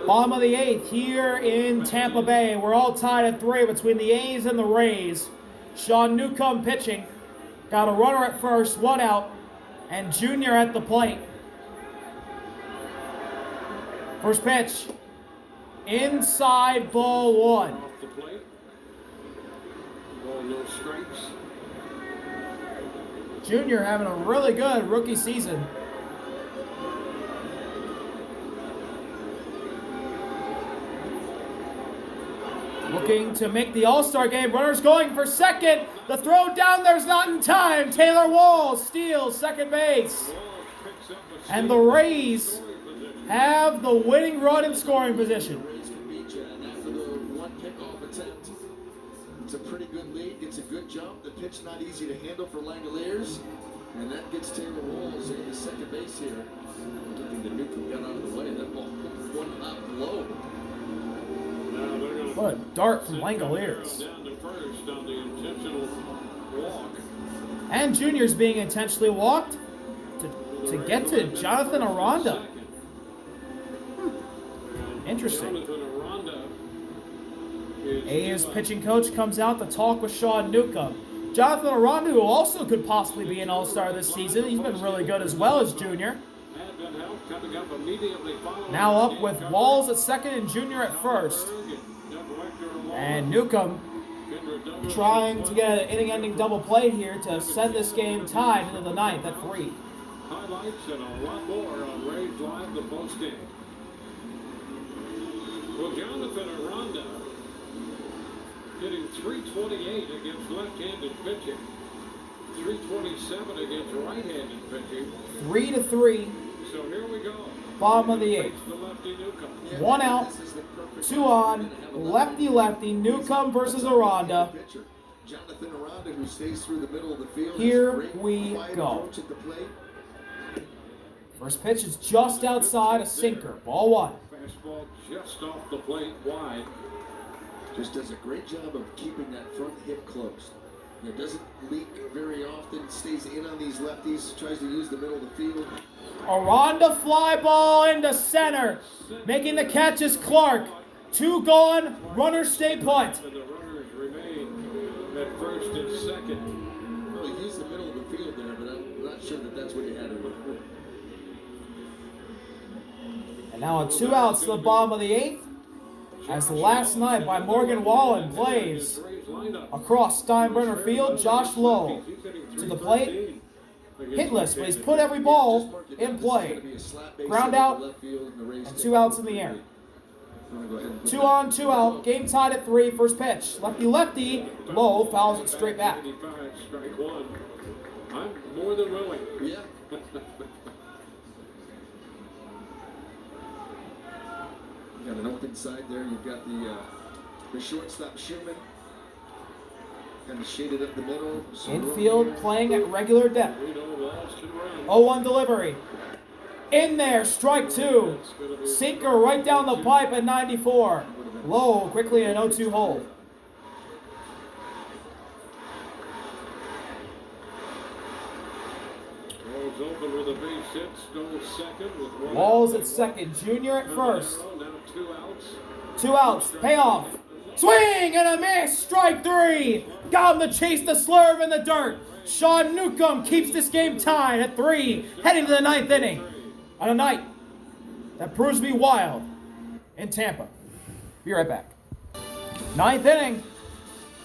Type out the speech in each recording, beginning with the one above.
Bottom of the 8th here in Tampa Bay. We're all tied at 3 between the A's and the Rays. Sean Newcomb pitching. Got a runner at first, 1 out, and Junior at the plate. First pitch. Inside, ball 1. Off the plate. Ball, no strikes. Junior having a really good rookie season. Looking to make the All-Star game. Runners going for second. The throw down there's not in time. Taylor Walls steals second base. And the Rays have the winning run in scoring position. After the one pickoff attempt, it's a pretty good lead. Gets a good jump. The pitch not easy to handle for Langoliers. And that gets Taylor Walls into second base here. Looking to Newcomb got out of the way. That ball one hop low. What a dart from Langoliers. Down to first on the intentional walk. And Junior's being intentionally walked to get to Jonathan Aranda. Interesting. A's pitching coach comes out to talk with Sean Newcomb. Jonathan Aranda, who also could possibly be an All-Star this season. He's been really good as well as Junior. Now up with Walls at second and Junior at first. And Newcomb trying to get an inning-ending double play here to send this game tied into the 9th at 3. Highlights and a lot more on Rays Live, the postgame. Well, Jonathan Aranda hitting .328 against left-handed pitching, .327 against right-handed pitching. 3-3. So here we go. Bottom of the 8th. 1 out, 2 on, lefty-lefty, Newcomb versus Aranda. Jonathan Aranda, who stays through the middle of the field. Here we go. First pitch is just outside, a sinker, ball 1. Fastball just off the plate, wide. Just does a great job of keeping that front hip closed. It doesn't leak very often, stays in on these lefties, tries to use the middle of the field. Aranda fly ball into center. Making the catch is Clark. 2 gone, runners stay put. And the runners remain at first and second. Well, he used the middle of the field there, but I'm not sure that that's what he had to do. And now on 2 outs to the bottom of the 8th. As last night by Morgan Wallen plays across Steinbrenner Field, Josh Lowe to the plate. Hitless, but he's put every ball in play. Ground out and 2 outs in the air. 2 on, 2 out. Game tied at 3. First pitch. Lefty-lefty. Lowe fouls it straight back. Strike 1. I'm more than willing. Yeah. Got an open side there. You've got the shortstop Schumann. Kind of shaded up the middle. Infield playing at regular depth. 0-1 delivery. In there, strike 2. Sinker right down the pipe at 94. Low quickly an 0-2 hold. Walls open with a base hit. Stoll second with 1 Walls at second. Junior at first. Now 2 outs. 2 outs. Payoff. Swing and a miss. Strike 3. Got him to chase the slurve in the dirt. Sean Newcomb keeps this game tied at 3, heading to the 9th inning. On a night that proves to be wild in Tampa. Be right back. 9th inning.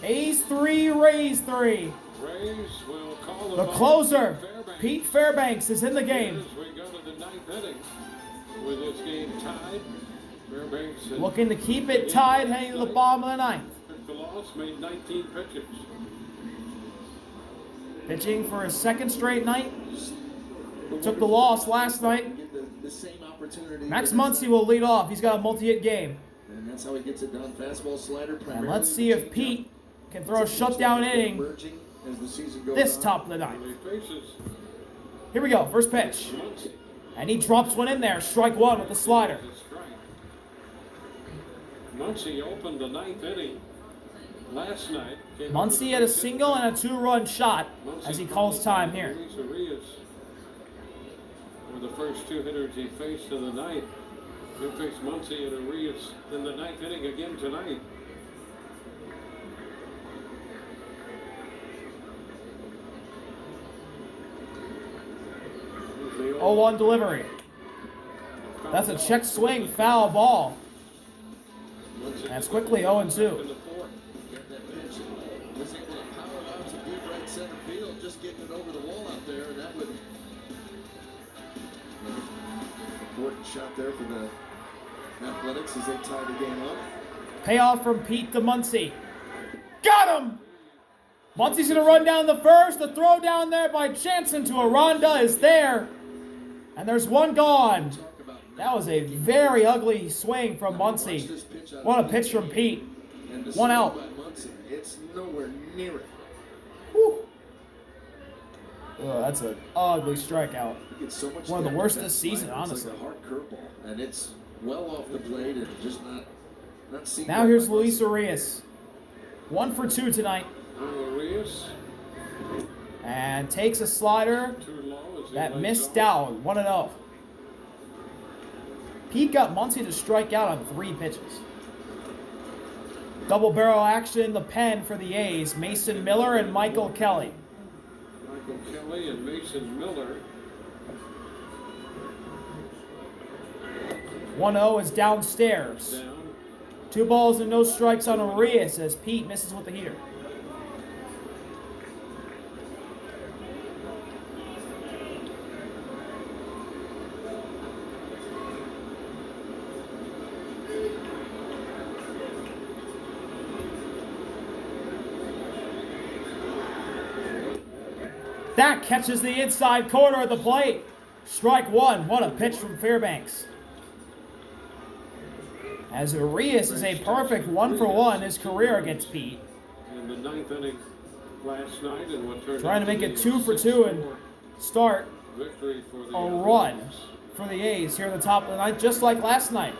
A's 3, Rays 3. Rays will call The closer, Pete Fairbanks, is in the game. As we go to the 9th inning with this game tied. Fairbanks Looking to keep it tied heading to the bottom of the 9th. took the loss, made 19 pitches. Pitching for his 2nd straight night. Took the loss last night. Max Muncy will lead off. He's got a multi-hit game. And that's how he gets it done. Fastball, slider. And let's see if Pete can throw a shutdown inning this top of the 9th. Here we go. First pitch. And he drops one in there. Strike 1 with the slider. Muncy opened the 9th inning last night. Muncy had a single and a 2-run shot as he calls time here. Were the first 2 hitters he faced in the 9th. He'll face Muncie and Arias in the ninth inning again tonight. Oh, 1 delivery. That's a check swing, foul ball. That's quickly 0-2. Get that pitch. Was able to power out to deep right center field, just getting it over the wall out there, and that would important shot there for the Athletics as they tie the game up. Payoff from Pete to Muncie. Got him! Muncie's going to run down the first. The throw down there by Jansen to Aranda is there. And there's one gone. That was a very ugly swing from Muncie. What a pitch from Pete. 1 out. It's nowhere near it. Whew. Oh, that's an ugly strikeout. So much one of the worst this season, honestly. Like a hard curveball, and it's well off the plate and just not seen. Now here's Luis Arias. 1 for 2 tonight. Arias. And takes a slider that missed out. 1-0. Pete got Muncie to strike out on 3 pitches. Double barrel action in the pen for the A's. Mason Miller and Michael Kelly. Michael Kelly and Mason Miller. 1-0 is downstairs. Down. 2 balls and no strikes on Arias as Pete misses with the heater. That catches the inside corner of the plate. Strike 1. What a pitch from Fairbanks. As Arias is a perfect 1 for 1 his career against Pete. In the ninth inning last night, and what turned trying to make it 2 for 2 and start victory for the a run for the A's here at the top of the ninth, just like last night.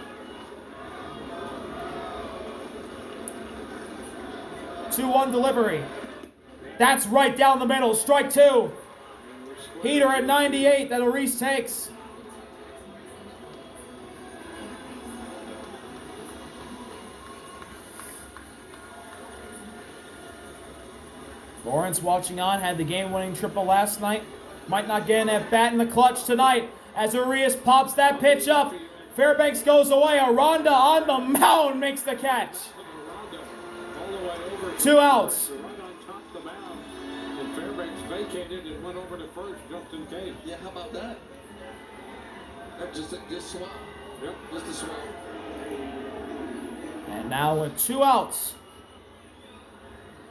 2-1 delivery. That's right down the middle. Strike 2. Heater at 98 that Arias takes. Lawrence watching on, had the game-winning triple last night. Might not get an at-bat in the clutch tonight as Arias pops that pitch up. Fairbanks goes away. Aranda on the mound makes the catch. 2 outs. And Fairbanks vacated and went over to first just in case. Yeah, how about that? Just swap. Yep. Just a swap. And now with 2 outs.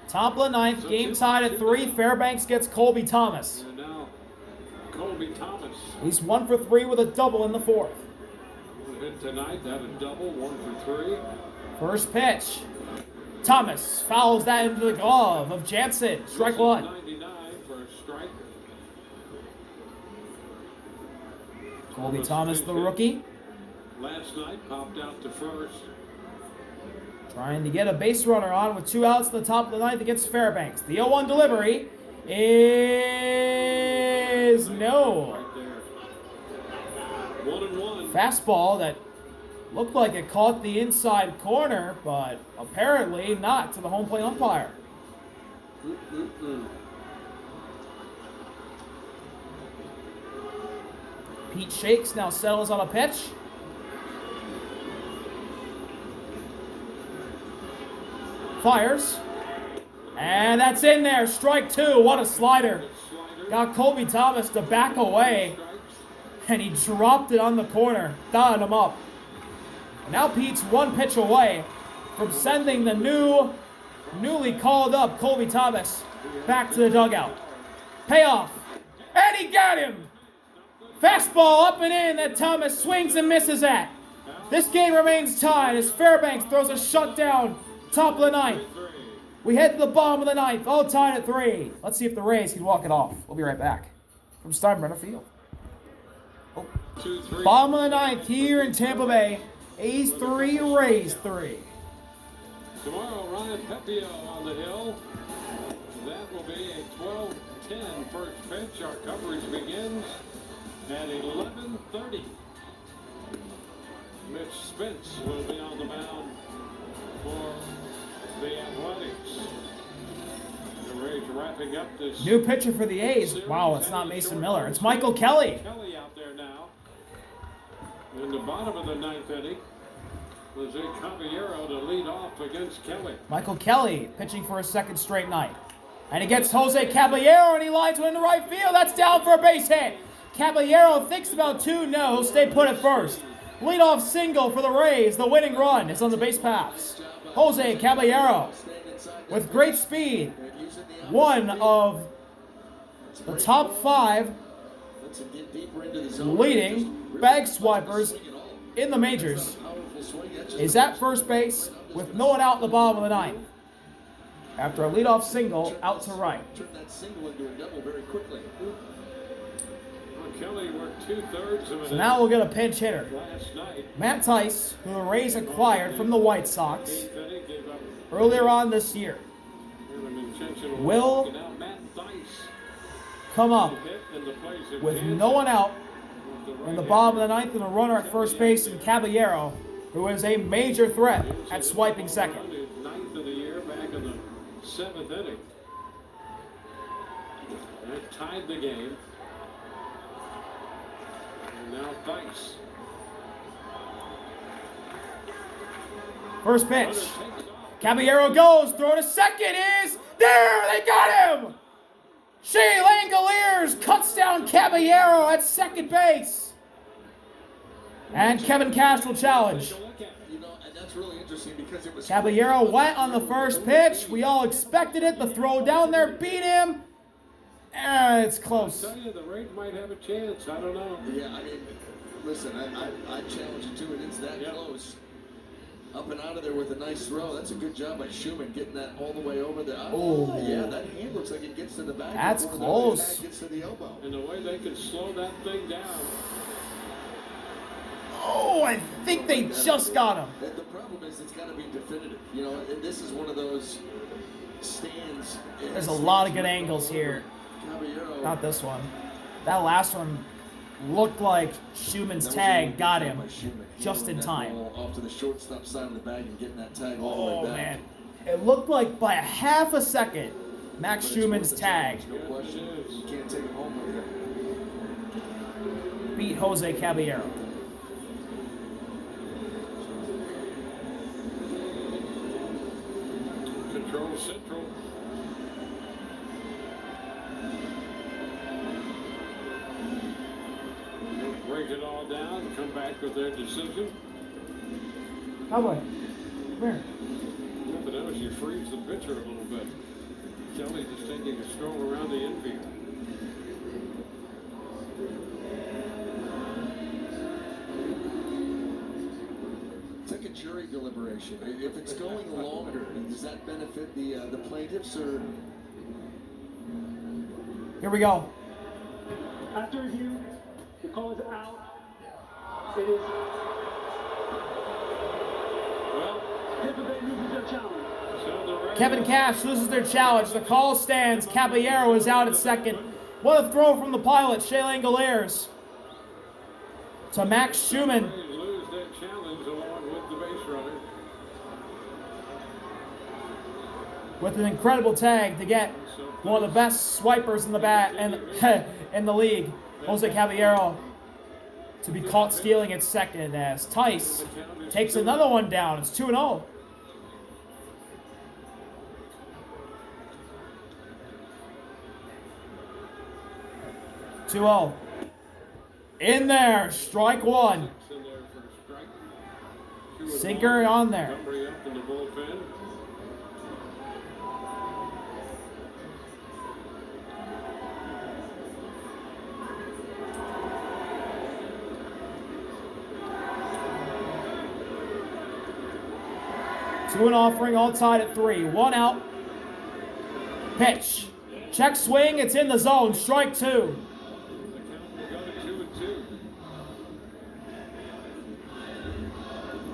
Top of the ninth, game tied at 3. Fairbanks gets Colby Thomas. And now Colby Thomas. He's 1 for 3 with a double in the 4th. Hit tonight, that a double, 1 for 3. First pitch. Thomas fouls that into the glove of Jansen. Strike 1. 99 for a strike. Colby Thomas, the rookie, Last night, popped out to first. trying to get a base runner on with 2 outs at the top of the ninth against Fairbanks. The 0-1 delivery is no. Right there. 1-1. Fastball that looked like it caught the inside corner, but apparently not to the home plate umpire. Pete shakes, now settles on a pitch. Fires. And that's in there. Strike 2. What a slider. Got Colby Thomas to back away. And he dropped it on the corner, dialing him up. And now Pete's 1 pitch away from sending the newly called up Colby Thomas back to the dugout. Payoff. And he got him. Fastball up and in that Thomas swings and misses at. This game remains tied as Fairbanks throws a shutdown. Top of the ninth. We head to the bottom of the ninth, all tied at 3. Let's see if the Rays can walk it off. We'll be right back from Steinbrenner Field. Oh. Bottom of the ninth here in Tampa Bay. A's 3, Rays 3. Tomorrow, Ryan Pepio on the hill. That will be a 12-10 first pitch. Our coverage begins at 11:30. Mitch Spence will be on the mound for the Athletics. The Rays wrapping up this. New pitcher for the A's. Wow, it's not Mason Miller. It's Michael Kelly. Kelly out there now. In the bottom of the ninth inning, Jose Caballero to lead off against Kelly. Michael Kelly pitching for a second straight night. And he gets Jose Caballero and he lines one into right field. That's down for a base hit. Caballero thinks about two. No, he'll stay put at first. Leadoff single for the Rays. The winning run is on the base paths. Jose Caballero with great speed. One of the top 5 leading bag swipers in the majors is at first base with no one out in the bottom of the ninth. After a leadoff single out to right. Turn that single into a double very quickly. Kelly worked 2/3 of it. So now we'll get a pinch hitter. Last night. Matt Tice, who the Rays acquired from the White Sox earlier on this year, will come up with no one out in the bottom of the ninth and a runner at first base in Caballero, who is a major threat at swiping second. Ninth of the year, back in the 7th inning. That tied the game. And now Tice. First pitch. Caballero goes. Throw to second is there. They got him. Shea Langoliers cuts down Caballero at second base. And Kevin Cash will challenge. You know, and that's really interesting because it was Caballero went on the first pitch. We all expected it. The throw down there beat him. And it's close. I tell you, the Rays might have a chance. I don't know. Yeah, I mean, listen, I challenge you to it. It's that close. Up and out of there with a nice throw. That's a good job by Schumann getting that all the way over there. Oh, yeah, that hand looks like it gets to the back. That's close. The gets to the elbow. And the way they can slow that thing down. Oh, I think they just got him. The problem is it's got to be definitive. You know, and this is one of those stands. There's a lot of good angles here. Caballero. Not this one. That last one looked like Schumann's tag got him just in time. Off to the shortstop side of the bag and getting that tag all the way back. Man. It looked like by a half a second, Max Schumann's tag No question. You can't take him home with you. beat Jose Caballero. Control Central. Break it all down and come back with their decision. Cowboy, come here. But else you freeze the pitcher a little bit. Kelly just taking a stroll around the infield. It's like a jury deliberation. If it's going longer, does that benefit the plaintiffs or? Here we go. After review, the call is out. It is. Well, Tampa Bay loses their challenge. so the Rays. Kevin Cash loses their challenge. The call stands. Caballero is out at second. What a throw from the pilot, Shea Langoliers. To Max Schumann. Rays lose their challenge along with the base runner. With an incredible tag to get one of the best swipers in the bat and in the league, Jose Caballero, to be caught stealing at second as Tice takes another one down. It's 2-0. In there, strike one. In there for a strike. Sinker on there. Montgomery up in the bullpen. Two and offering, all tied at 3. One out. Pitch. Check swing. It's in the zone. Strike 2. The count will go to 2-2.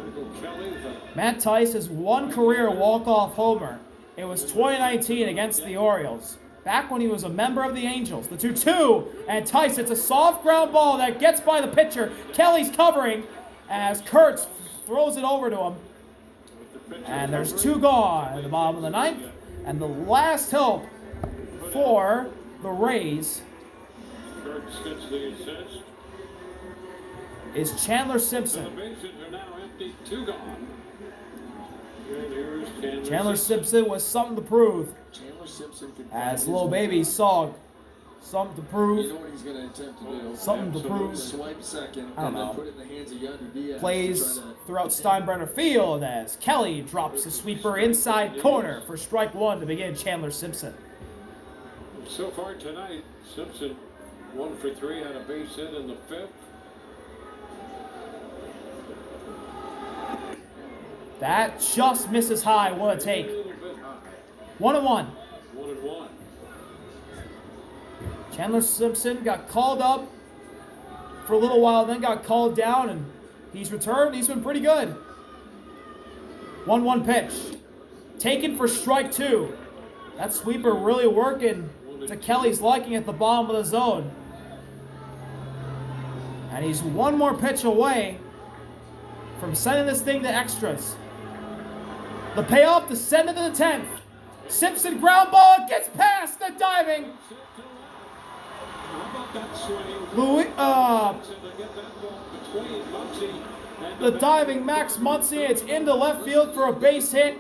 Michael Kelly, Matt Tice has one career walk-off homer. It was 2019 against the Orioles. Back when he was a member of the Angels. The 2-2. And Tice, it's a soft ground ball that gets by the pitcher. Kelly's covering. as Kurtz throws it over to him. And there's 2 gone at the bottom of the 9th. And the last help for the Rays Kurtz gets the assist. is Chandler The Simpson. bases are now empty. 2 gone. And here's Chandler Simpson with something to prove. Chandler Simpson can As little baby saw something to You prove. know what he's going to attempt to do? Something to prove. Swipe second I don't and then know. put it in the hands of Yandy Diaz. Plays to try to- throughout Steinbrenner Field as Kelly drops the sweeper inside corner for strike 1 to begin Chandler Simpson. So far tonight, Simpson 1 for 3 had a base hit in the 5th. That just misses high. What a take. A little bit high. 1-1. 1-1. Chandler Simpson got called up for a little while, then got called down, and he's returned. He's been pretty good. 1-1 pitch. Taken for strike 2. That sweeper really working to Kelly's liking at the bottom of the zone. And he's 1 more pitch away from sending this thing to extras. The payoff to send it to the 10th. Simpson ground ball gets past the diving. How about that swing? Louis, To get that ball between Muncy and the diving Max Muncy. It's into left field for a base hit.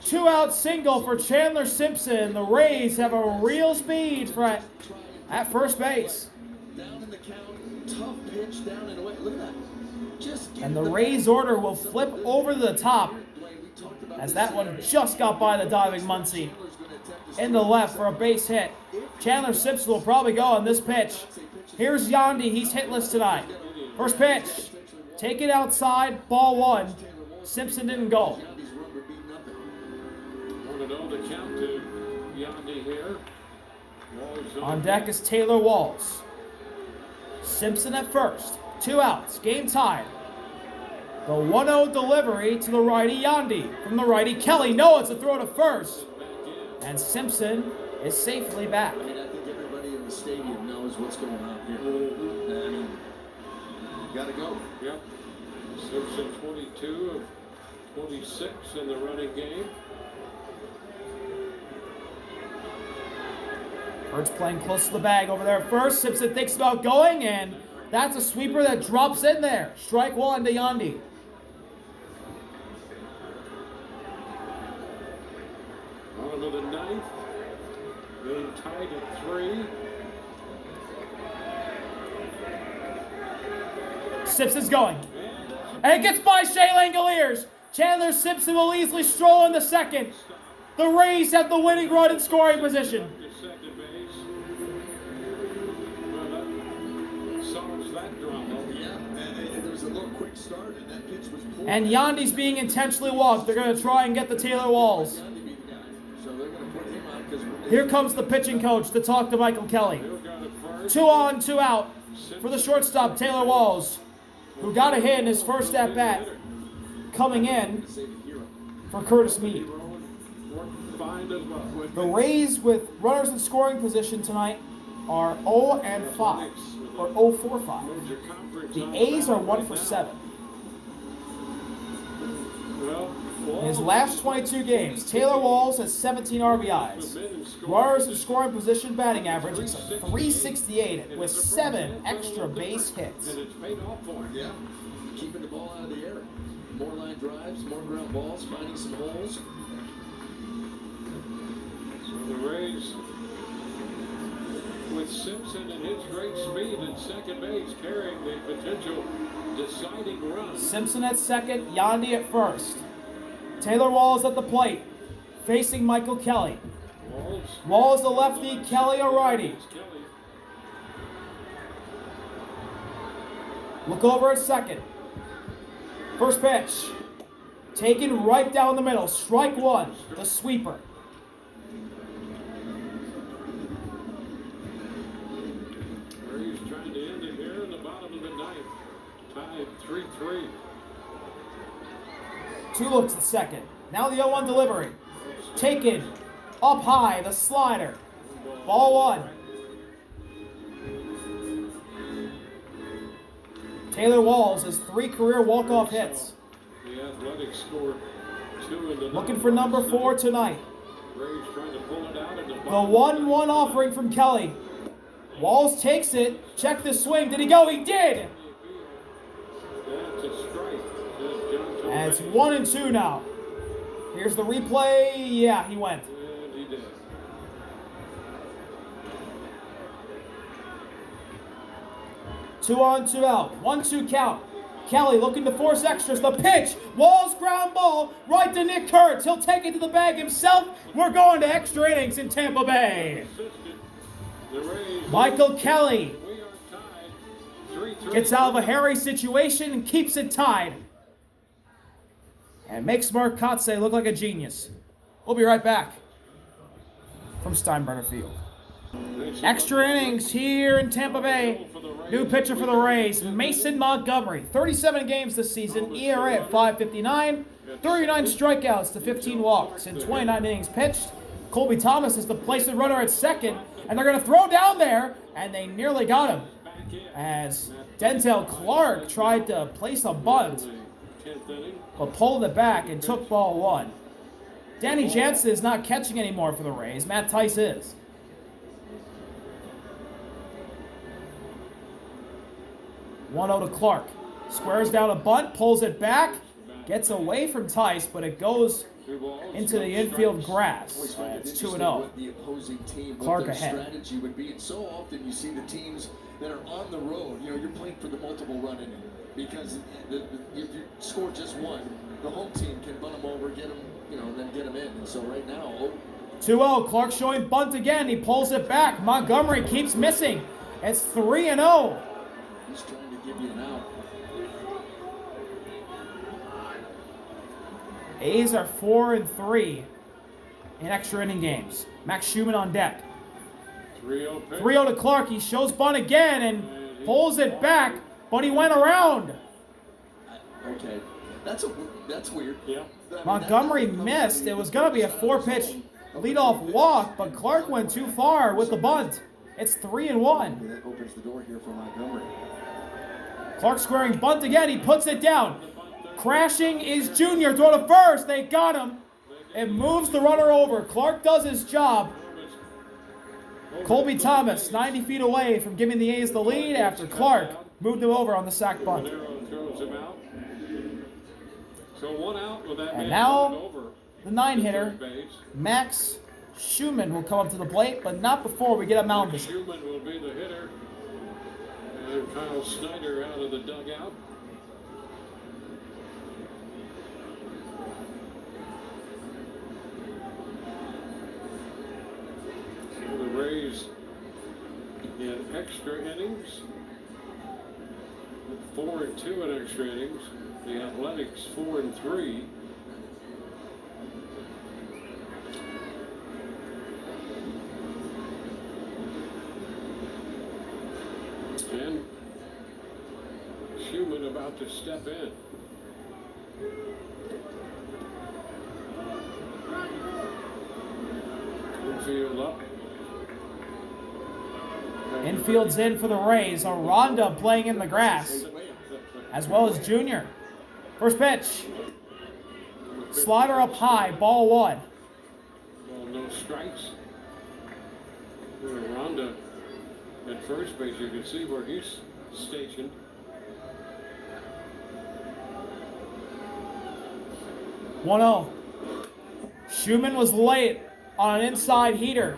2-out single for Chandler Simpson. The Rays have a real speed for at first base. Down in the count, tough pitch down and away. Look at that. Just get And the Rays order will flip over to the top as that one just got by the diving Muncy. In the left for a base hit. Chandler Simpson will probably go on this pitch. Here's Yandy. He's hitless tonight. First pitch. Take it outside. Ball 1. Simpson didn't go. 1-0 to count to Yandy here. Walls On deck is Taylor Walls. Simpson at first. 2 outs. Game tied. The 1-0 delivery to the righty Yandy. From the righty Kelly. No, it's a throw to first. And Simpson is safely back. I mean, I think everybody in the stadium knows what's going on here. I mean, you got to go. Yep. Simpson 22 of 26 in the running game. Bird's playing close to the bag over there first. Simpson thinks about going, and that's a sweeper that drops in there. Strike 1 to Yandy. On to the 9th. Game tied at 3. Simpson's going. And it gets by Shea Langoliers. Chandler Simpson will easily stroll into second. The Rays have the winning run in scoring position. To second base. Well, that solves that drama. Yeah, and there was a little quick start, and that pitch was pulled. And Yandy's being intentionally walked. They're going to try and get the Taylor Walls. Yandy beat the guy. So they're going to put him on because Here comes the pitching coach to talk to Michael Kelly. Bill got it first. 2 on, 2 out for the shortstop, Taylor Walls, who got a hit in his first at-bat, coming in for Curtis Meade. Fine as well. The Rays with runners in scoring position tonight are 0-5, or 0-4-5. The A's are 1 for 7. In his last 22 games, Taylor Walls has 17 RBIs. Runners in scoring position batting average is .368 with 7 extra base hits. And it's paid off for him. Yeah, keeping the ball out of the air. More line drives, more ground balls, finding some holes. So the Rays, with Simpson and his great speed at second base, carrying the potential deciding run. Simpson at second, Yandy at first. Taylor Walls at the plate, facing Michael Kelly. Walls the lefty, Kelly a righty. Kelly. Look over at second. First pitch. Taken right down the middle. Strike 1, the sweeper. Rays trying to end it here in the bottom of the 9th. Tied 3-3. 2 looks at second. Now the 0-1 delivery. Taken up high, the slider. Ball 1. Taylor Walls has 3 career walk-off hits. The Athletics scored 2 in the Looking for number 4 tonight. Rays trying to pull it out. The 1-1 offering from Kelly. Walls takes it. Check the swing. Did he go? He did. That's a strike. And it's 1-2 now. Here's the replay. Yeah, he went. And he did. Two on, 2 out. 1-2 count. Kelly looking to force extras. The pitch. Walls ground ball right to Nick Kurtz. He'll take it to the bag himself. We're going to extra innings in Tampa Bay. Michael Kelly gets out of a hairy situation and keeps it tied. And makes Mark Kotze look like a genius. We'll be right back from Steinbrenner Field. Extra innings here in Tampa Bay. New pitcher for the Rays, Mason Montgomery. 37 games this season, ERA at .559, 39 strikeouts to 15 walks in 29 innings pitched. Colby Thomas is the placed runner at second, and they're going to throw down there, and they nearly got him. As Denzel Clark tried to place a bunt, but pulled it back and took ball 1. Danny Jansen is not catching anymore for the Rays. Matt Tice is. 1-0 to Clark. Squares down a bunt, pulls it back, gets away from Tice, but it goes into the infield grass. It's 2-0. Clark ahead. Strategy would be, and so often you see the teams that are on the road. You know, you're playing for the multiple run inning because if you score just one, the home team can run them over, get them, and then get them in. And so right now, 2-0. Clark showing bunt again. He pulls it back. Montgomery keeps missing. It's 3-0. He's trying to give you an out. A's are 4-3 in extra inning games. Max Schumann on deck. 3-0 to Clark. He shows bunt again and pulls it back, but he went around. Okay, that's weird. Yeah. Montgomery missed. It was going to be a 4-pitch leadoff walk, but Clark went too far with the bunt. It's 3-1. That opens the door here for Montgomery. Clark squaring bunt again. He puts it down. Crashing is Junior. Throw to first. They got him. It moves the runner over. Clark does his job. Colby Thomas, 90 feet away from giving the A's the lead after Clark moved him over on the sac bunt. And now, the 9-hitter, Max Schumann, will come up to the plate, but not before we get a mound visit. Schumann will be the hitter. And Kyle Snyder out of the dugout. So the Rays in extra innings. 4-2 in extra innings. The Athletics 4-3. And Schumann about to step in. Infield up. Infield's in for the Rays. Aranda playing in the grass, as well as Junior. First pitch. Slider up high, ball 1. Well, no strikes. Aranda at first base, you can see where he's stationed. One-0. Schumann was late on an inside heater.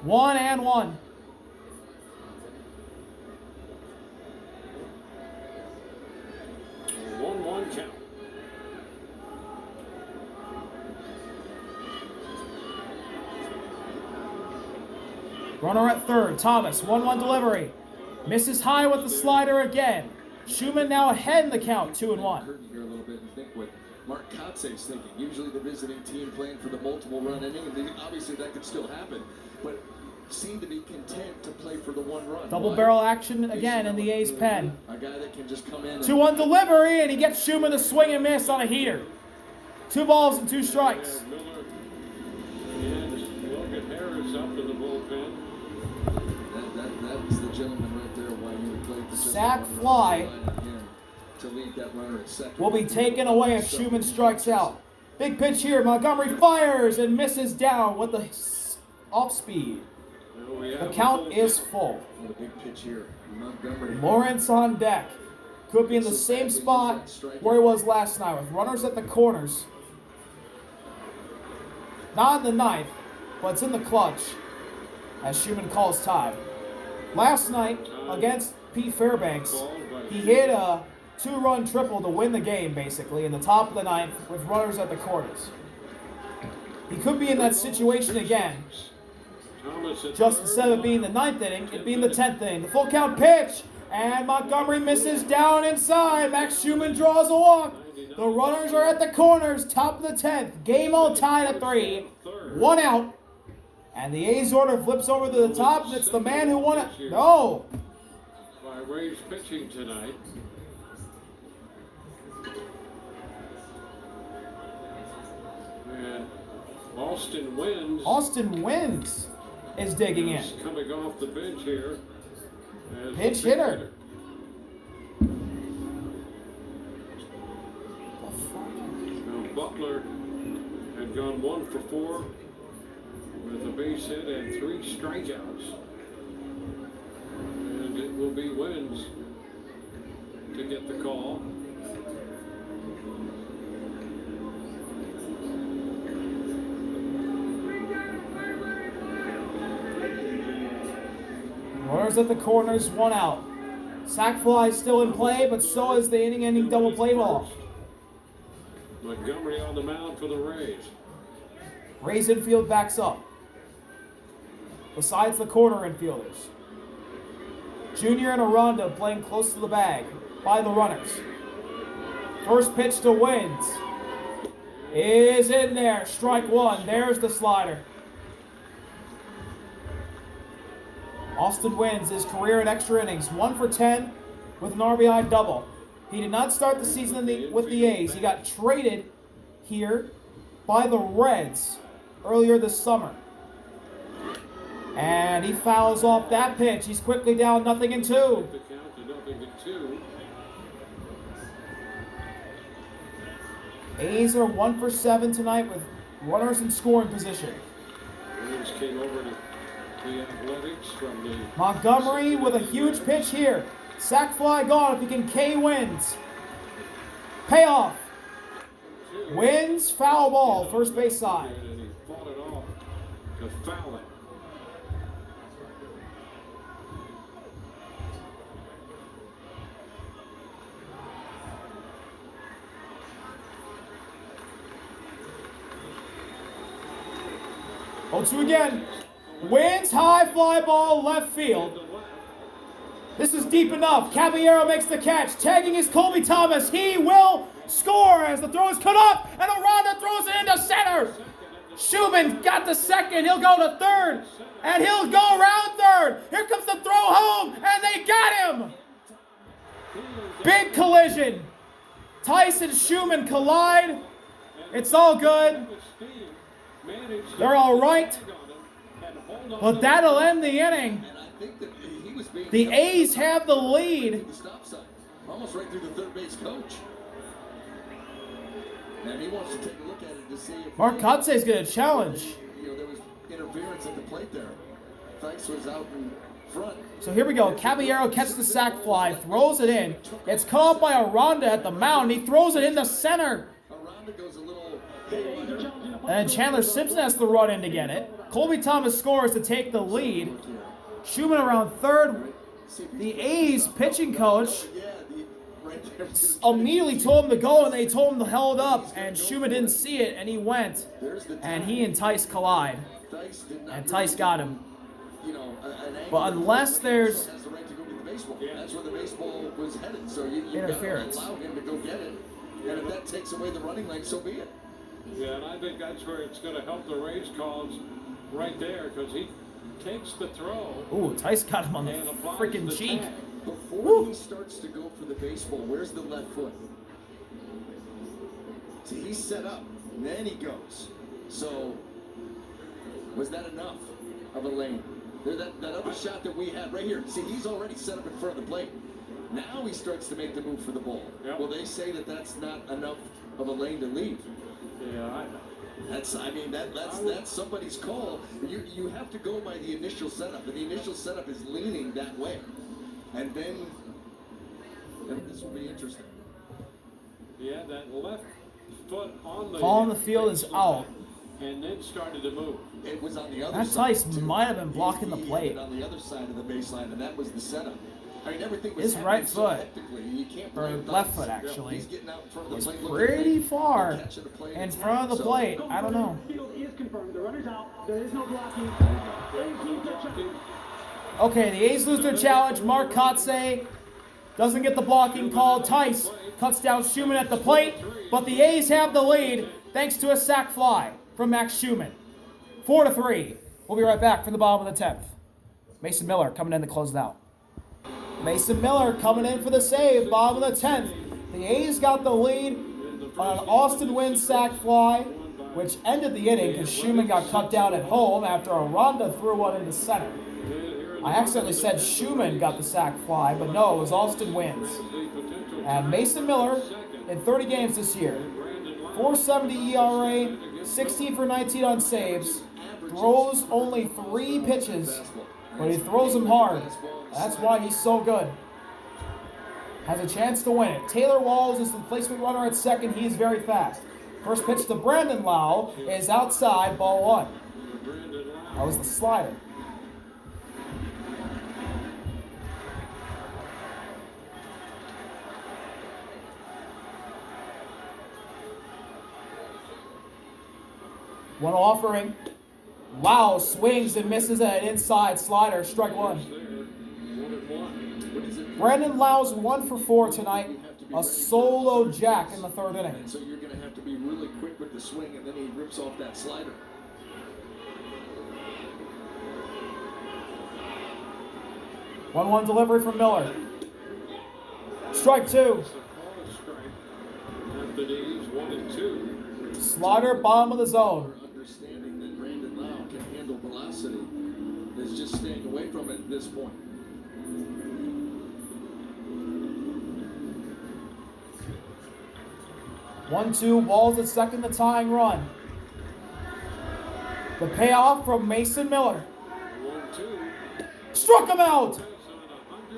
1-1. Count. Runner at third. Thomas, 1-1 delivery. Misses high with the slider again. Schumann now ahead in the count, 2-1. Here a little bit and think what Mark Kotze is thinking. Usually the visiting team playing for the multiple run inning, and obviously that could still happen, but seem to be content to play for the 1 run. Double barrel action again in the A's pen. A guy that can just come in. 2-1 delivery, and he gets Schumann to swing and miss on a heater. 2 balls and 2 strikes. Miller and Logan Harris up in the bullpen. That was the gentleman right there why you would play for sac fly to lead that runner at second. will be taken away if Schumann strikes out. Big pitch here. Montgomery fires and misses down with the off speed. The count is full. What a big pitch here. Montgomery. Lawrence on deck. Could be in the same spot where he was last night with runners at the corners. Not in the ninth, but it's in the clutch as Schumann calls time. Last night against Pete Fairbanks, he hit a 2-run triple to win the game, basically, in the top of the ninth with runners at the corners. He could be in that situation again. Just instead of being the ninth inning, it'd be in the 10th inning. The full count pitch, and Montgomery misses down inside. Max Schumann draws a walk. The runners are at the corners, top of the 10th. Game all tied at 3. 1 out. And the A's order flips over to the top, and it's the man who won it. No. By Ray's pitching tonight. And Austin Wynns is digging in. Coming off the bench here. Pinch hitter. Now Butler had gone 1 for 4 with a base hit and 3 strikeouts. And it will be Wynns to get the call. Runners at the corners, 1 out. Sac fly is still in play, but so is the inning-ending double play ball. Montgomery on the mound for the Rays. Rays infield backs up. Besides the corner infielders. Junior and Aranda playing close to the bag by the runners. First pitch to Wynns is in there. Strike 1. There's the slider. Austin Wynns his career in extra innings, 1 for 10 with an RBI double. He did not start the season with the A's. He got traded here by the Reds earlier this summer. And he fouls off that pitch. He's quickly down 0-2. The count to 0-2. A's are 1 for 7 tonight with runners in scoring position. Wynns came over to the Athletics from the Montgomery with a huge pitch here. Sac fly gone if he can K Wynns. Payoff. Wynns foul ball, first base side. And he fought it off to foul it. Oh, 2 again. Wynns high fly ball left field. This is deep enough. Caballero makes the catch. Tagging is Colby Thomas. He will score as the throw is cut up and Aranda throws it into center. Schumann got the second. He'll go to third and he'll go around third. Here comes the throw home and they got him. Big collision. Tyson Schumann collide. It's all good. They're all right. But that'll end the inning. The A's have the lead. Almost right through the third base coach. And he wants to take a look at it to see if Mark Kotze is going to challenge. there was interference at the plate there. Thanks was out in front. So here we go. Caballero catches the sac fly, throws it in. It's caught by Aranda at the mound. He throws it in the center. Aranda goes a little. And Chandler Simpson has to run in to get it. Colby Thomas scores to take the lead. Schumann around third. The A's pitching coach immediately told him to go, and they told him to hold up, and Schumann didn't see it, and he went, and he and Tice collide, and Tice got him. But unless there's That's where the baseball was headed, so you interference, allow him to go get it, and if that takes away the running lane, so be it. Yeah, and I think that's where it's going to help the Rays cause right there, because he takes the throw. Ooh, Tice got him on the freaking cheek. Before he starts to go for the baseball, where's the left foot? See, he's set up, and then he goes. So, was that enough of a lane? There, that other shot that we had right here. See, he's already set up in front of the plate. Now he starts to make the move for the ball. Yep. Well, they say that that's not enough of a lane to leave. Yeah, That's somebody's call. You have to go by the initial setup, and the initial setup is leaning that way. And then this will be interesting. Yeah, that left foot on the Call on the field is out. and then started to move. It was on the other That side. Tice might have been blocking the He plate. hit on the other side of the baseline, and that was the setup. I mean, everything was His happening right so foot, hectically, you can't or blame left Tice. foot actually, He's getting out in front of the is plate, looking pretty at far catching the plate. in front of the So- plate. I don't know. Field is confirmed. The runner's out. There is no blocking. A's lose their challenge. Okay, the A's lose their challenge. Mark Kotze doesn't get the blocking call. Tice cuts down Schumann at the plate, but the A's have the lead thanks to a sac fly from Max Schumann. 4-3. We'll be right back from the bottom of the 10th. Mason Miller coming in to close it out. Mason Miller coming in for the save, bottom of the 10th. The A's got the lead on an Austin Wynns sac fly, which ended the inning because Schumann got cut down at home after Aranda threw one into center. I accidentally said Schumann got the sac fly, but no, it was Austin Wynns. And Mason Miller in 30 games this year, 4.70 ERA, 16 for 19 on saves, throws only 3 pitches, but he throws them hard. That's why he's so good. Has a chance to win it. Taylor Walls is the replacement runner at second. He is very fast. First pitch to Brandon Lau is outside, ball 1. That was the slider. One offering. Lau swings and misses an inside slider. Strike 1. Brandon Lau's 1 for 4 tonight. A solo jack in the 3rd inning. So you're going to have to be really quick with the swing, and then he rips off that slider. One delivery from Miller. Strike 2. Slider, bottom of the zone. Understanding that Brandon Lau can handle velocity is just staying away from it at this point. One-two, Walls at second, the tying run. The payoff from Mason Miller. Struck him out!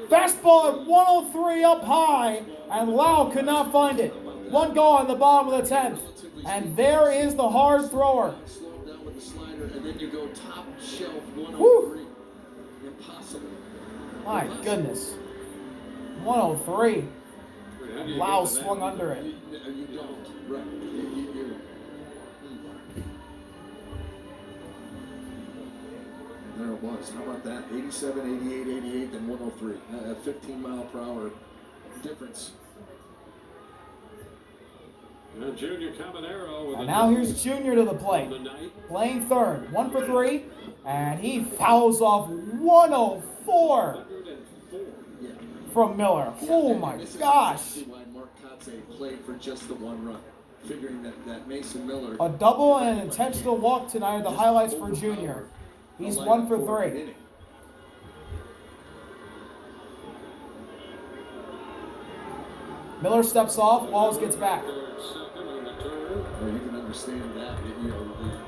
Fastball at 103 up high, and Lau could not find it. One gone in the bottom of the 10th. And there is the hard thrower. Slow him down with the slider, and then you go top shelf 103. Whew. Impossible. My goodness. 103. Lau swung under it. You don't. Right. There it was. How about that? 87, 88, 88, then 103. A 15-mile-per-hour difference. Junior Cabanero with And now here's Junior to the plate. Playing third. 1 for 3. And he fouls off 104 from Miller. Oh my gosh. Why Mark Kotze played for just the 1 run, figuring that Mason Miller. A double and an intentional walk tonight are the highlights for Junior. He's 1 for 3. Miller steps off. Walls gets back. Well, you can understand that.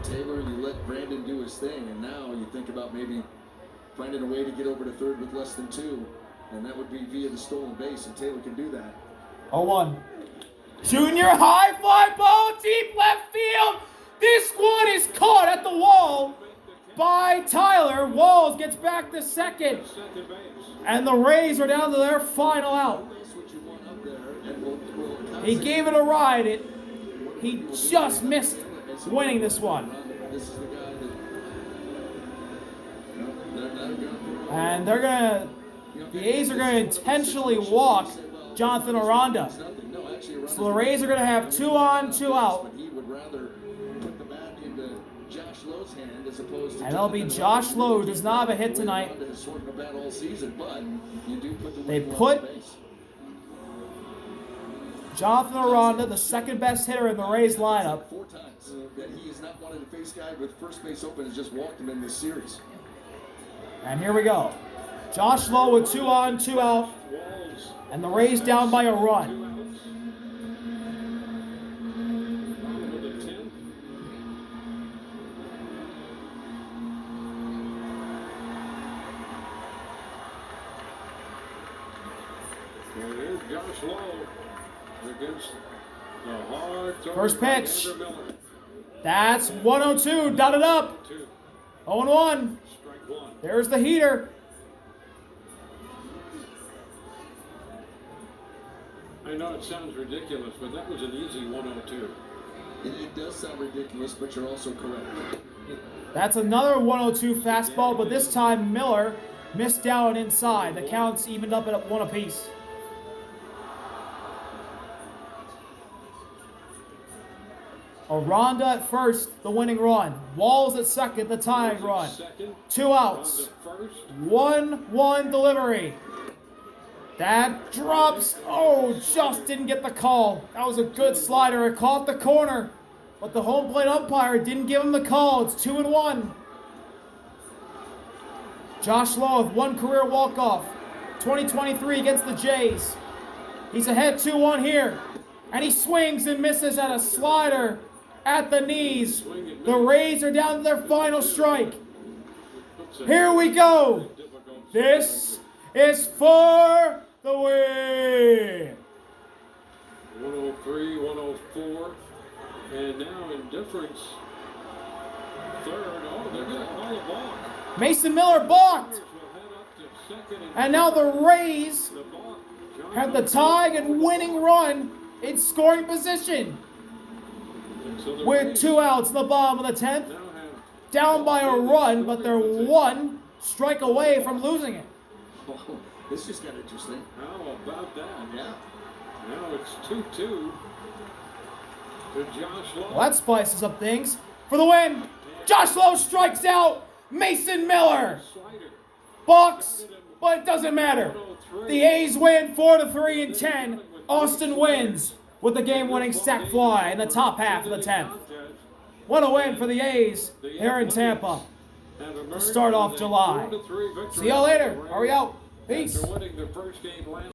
Taylor, you let Brandon do his thing, and now you think about maybe finding a way to get over to third with less than 2, and that would be via the stolen base, and Taylor can do that. 0-1. Junior high fly ball deep left field. This one is caught at the wall by Tyler. Walls gets back to second. And the Rays are down to their final out. He gave it a ride. He just missed winning this one. And the A's are going to intentionally walk Jonathan Aranda. So the Rays are going to have 2 on, 2 out. And it'll be Josh Lowe, who does not have a hit tonight. They put Jonathan Aranda, the second best hitter in the Rays lineup. 4 times that he has not wanted to face guy with first base open and just walked him in this series. And here we go. Josh Lowe with 2 on, 2 out. And the Rays down by a run. 2 outs. Bottom of the 10th. And here's Josh Lowe against the hard throw First by pitch. Andrew Miller. That's 102. Dotted up. 2. 0-1. Strike 1. There's the heater. I know it sounds ridiculous, but that was an easy 102. It does sound ridiculous, but you're also correct. That's another 102 fastball, but this time Miller missed down inside. The count's evened up at 1 apiece. Aranda at first, the winning run. Walls at second, the tying run. Second. 2 outs. First. 1-1 delivery. That drops. Oh, just didn't get the call. That was a good slider. It caught the corner, but the home plate umpire didn't give him the call. It's 2-1. Josh Lowe with 1 career walk-off. 2023 against the Jays. He's ahead 2-1 here. And he swings and misses at a slider at the knees. The Rays are down to their final strike. Here we go. This is for the win. 103, 104, and now indifference. Third, oh, they're going to call a balk. Mason Miller balked. Will head up to second And now the Rays the balk. John have the Oakley. tying and winning run in scoring position. And so the With Rays 2 outs in the bottom of the 10th. now have Down by a run, but they're 1 strike away from losing it. Oh, this just got interesting. How about that? Yeah. Now it's 2-2 to Josh Lowe. Well, that spices up things. For the win, Josh Lowe strikes out Mason Miller. Slider. Bucks, but it doesn't matter. The A's win 4-3 in 10. Austin wins with the game-winning sac fly in the top half of the 10th. What a win for the A's here in Tampa to start off July. See y'all later. Are we out? Peace. After winning the first game last